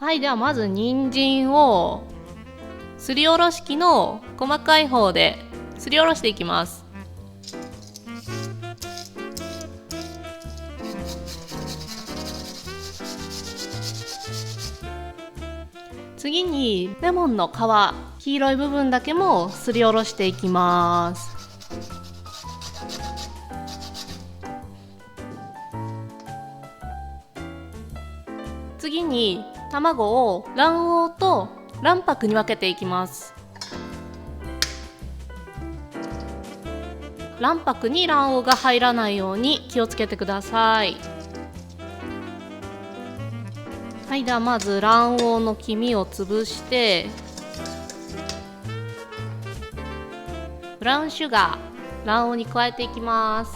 はい、ではまず人参をすりおろし器の細かい方ですりおろしていきます。次にレモンの皮、黄色い部分だけもすりおろしていきます。次に卵を卵黄と卵白に分けていきます。卵白に卵黄が入らないように気をつけてください。はい、ではまず卵黄の黄身を潰してブラウンシュガー、卵黄に加えていきます。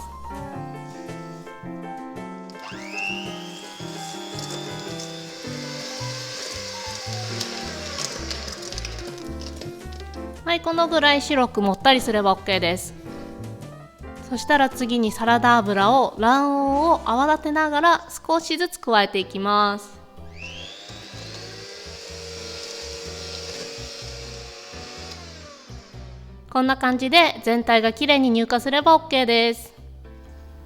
はい、このぐらい白くもったりすれば OK です。そしたら次にサラダ油を卵黄を泡立てながら少しずつ加えていきます。こんな感じで全体がきれいに乳化すれば OK です。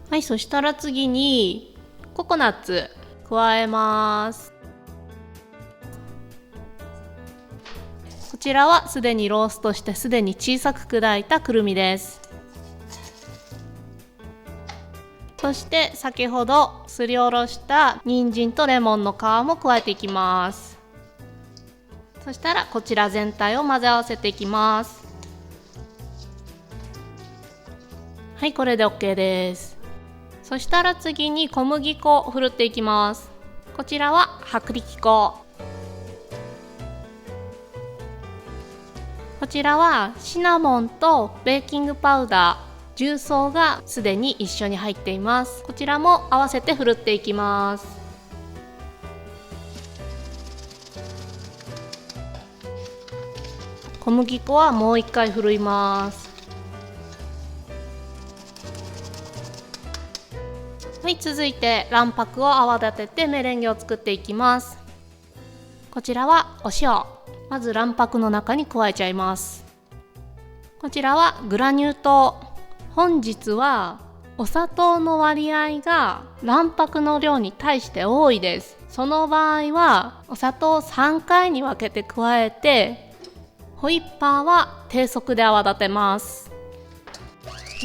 はい、そしたら次にココナッツ加えます。こちらはすでにローストしてすでに小さく砕いたくるみです。そして先ほどすりおろした人参とレモンの皮も加えていきます。そしたらこちら全体を混ぜ合わせていきます。はい、これで OK です。そしたら次に小麦粉をふるっていきます。こちらは薄力粉。こちらはシナモンとベーキングパウダー、重曹がすでに一緒に入っています。こちらも合わせてふるっていきます。小麦粉はもう一回ふるいます。はい、続いて卵白を泡立ててメレンゲを作っていきます。こちらはお塩、まず卵白の中に加えちゃいます。こちらはグラニュー糖。本日はお砂糖の割合が卵白の量に対して多いです。その場合はお砂糖を3回に分けて加えて、ホイッパーは低速で泡立てます。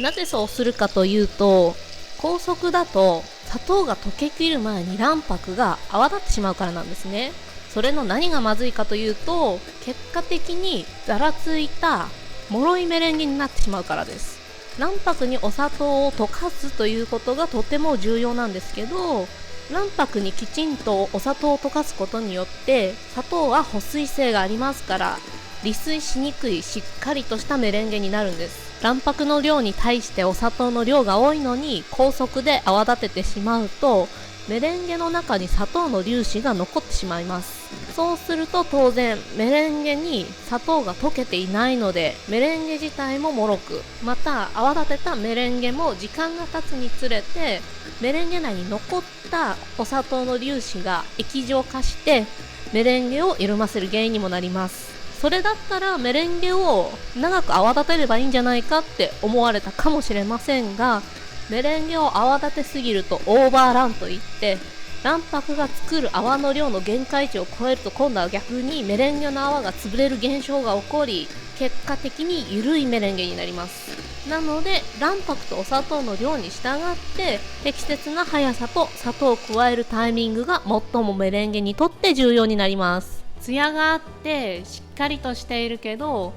なぜそうするかというと、高速だと砂糖が溶けきる前に卵白が泡立ってしまうからなんですね。それの何がまずいかというと、結果的にざらついた脆いメレンゲになってしまうからです。卵白にお砂糖を溶かすということがとても重要なんですけど、卵白にきちんとお砂糖を溶かすことによって砂糖は保水性がありますから離水しにくいしっかりとしたメレンゲになるんです。卵白の量に対してお砂糖の量が多いのに高速で泡立ててしまうとメレンゲの中に砂糖の粒子が残ってしまいます。そうすると当然メレンゲに砂糖が溶けていないのでメレンゲ自体も脆く、また泡立てたメレンゲも時間が経つにつれてメレンゲ内に残ったお砂糖の粒子が液状化してメレンゲを緩ませる原因にもなります。それだったらメレンゲを長く泡立てればいいんじゃないかって思われたかもしれませんが、メレンゲを泡立てすぎるとオーバーランといって卵白が作る泡の量の限界値を超えると今度は逆にメレンゲの泡が潰れる現象が起こり、結果的に緩いメレンゲになります。なので卵白とお砂糖の量に従って適切な速さと砂糖を加えるタイミングが最もメレンゲにとって重要になります。ツヤがあってしっかりとしているけど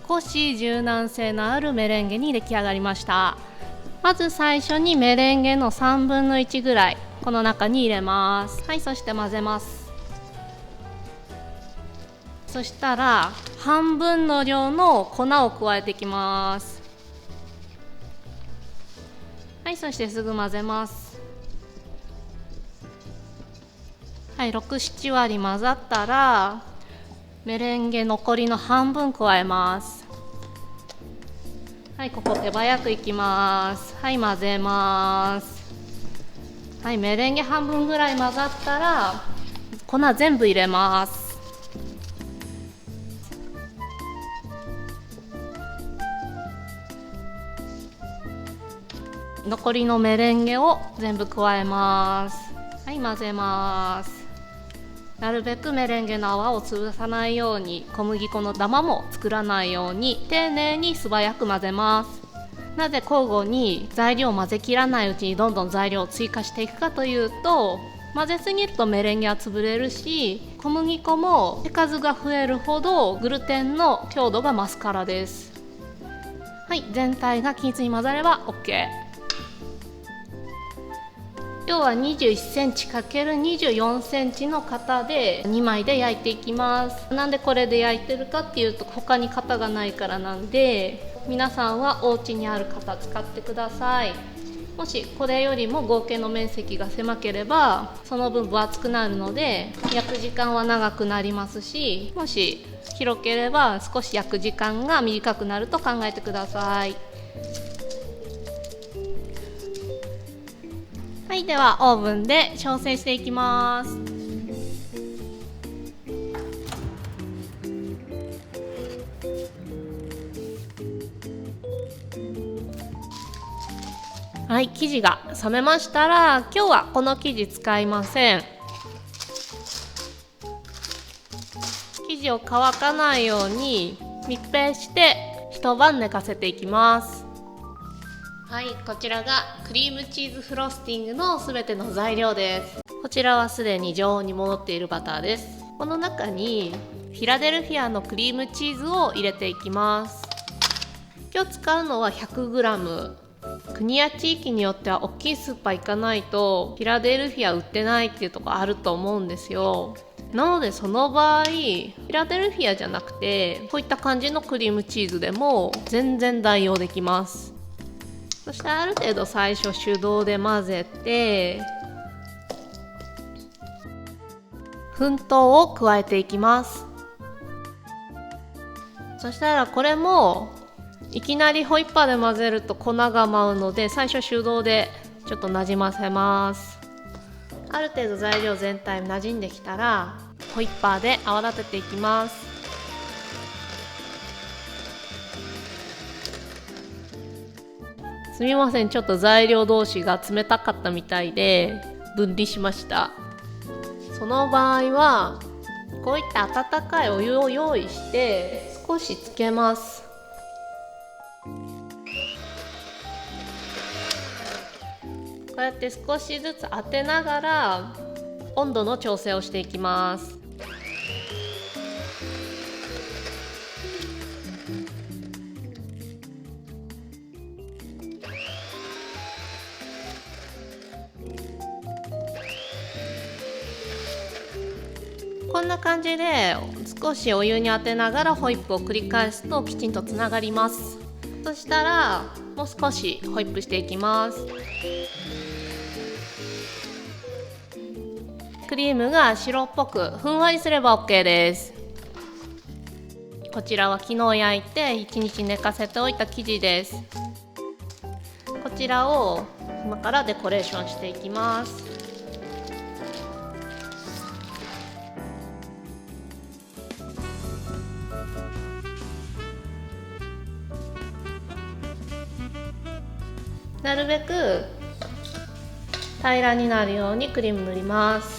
少し柔軟性のあるメレンゲに出来上がりました。まず最初にメレンゲの3分の1ぐらいこの中に入れます。はい、そして混ぜます。そしたら半分の量の粉を加えていきます。はい、そしてすぐ混ぜます。はい、6、7割混ざったらメレンゲ残りの半分加えます。はい、ここ手早くいきます。はい、混ぜます。はい、メレンゲ半分ぐらい混ざったら粉全部入れます。残りのメレンゲを全部加えます。はい、混ぜます。なるべくメレンゲの泡を潰さないように、小麦粉のダマも作らないように丁寧に素早く混ぜます。なぜ交互に材料を混ぜきらないうちにどんどん材料を追加していくかというと、混ぜすぎるとメレンゲは潰れるし、小麦粉も手数が増えるほどグルテンの強度が増すからです。はい、全体が均一に混ざれば OK。今日は21センチ ×24 センチの型で2枚で焼いていきます。なんでこれで焼いてるかっていうと、他に型がないからなんで、皆さんはお家にある型使ってください。もしこれよりも合計の面積が狭ければその分分厚くなるので、焼く時間は長くなりますし、もし広ければ少し焼く時間が短くなると考えてください。はい、ではオーブンで調整していきます。はい、生地が冷めましたら、今日はこの生地使いません。生地を乾かないように密閉して一晩寝かせていきます。はい、こちらがクリームチーズフロスティングのすべての材料です。こちらはすでに常温に戻っているバターです。この中にフィラデルフィアのクリームチーズを入れていきます。今日使うのは 100g。国や地域によっては大きいスーパー行かないとフィラデルフィア売ってないっていうところあると思うんですよ。なのでその場合フィラデルフィアじゃなくてこういった感じのクリームチーズでも全然代用できます。そしてある程度最初手動で混ぜて粉糖を加えていきます。そしたらこれもいきなりホイッパーで混ぜると粉が舞うので、最初手動でちょっとなじませます。ある程度材料全体なじんできたらホイッパーで泡立てていきます。すみません、ちょっと材料同士が冷たかったみたいで分離しました。その場合はこういった温かいお湯を用意して少しつけます。こうやって少しずつ当てながら温度の調整をしていきます。こんな感じで少しお湯に当てながらホイップを繰り返すときちんとつながります。そしたらもう少しホイップしていきます。クリームが白っぽくふんわりすれば OK です。こちらは昨日焼いて1日寝かせておいた生地です。こちらを今からデコレーションしていきます。なるべく平らになるようにクリーム塗ります。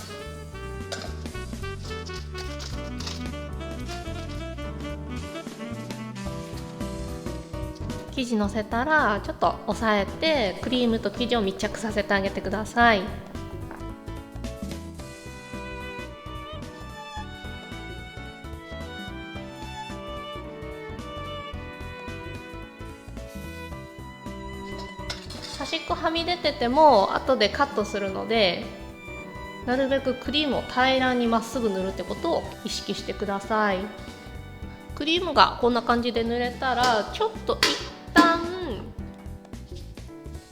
生地のせたらちょっと押さえてクリームと生地を密着させてあげてください。端っこはみ出てても後でカットするので、なるべくクリームを平らにまっすぐ塗るってことを意識してください。クリームがこんな感じで塗れたらちょっと一旦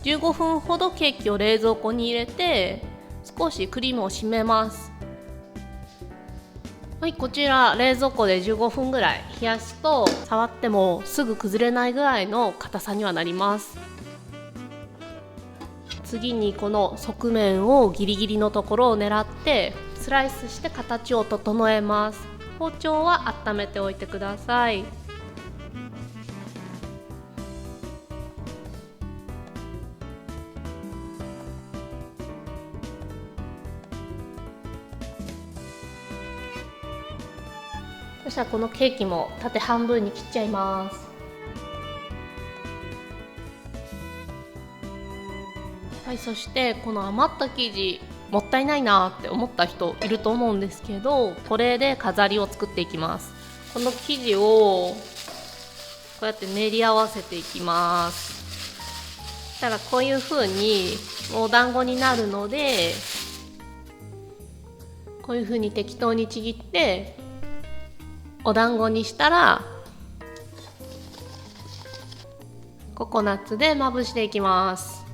15分ほどケーキを冷蔵庫に入れて少しクリームを締めます。はい、こちら冷蔵庫で15分ぐらい冷やすと触ってもすぐ崩れないぐらいの硬さにはなります。次にこの側面をギリギリのところを狙ってスライスして形を整えます。包丁は温めておいてください。そしたらこのケーキも縦半分に切っちゃいます。はい、そしてこの余った生地もったいないなって思った人いると思うんですけど、これで飾りを作っていきます。この生地をこうやって練り合わせていきます。そしたらこういう風にお団子になるので、こういう風に適当にちぎってお団子にしたらココナッツでまぶしていきます。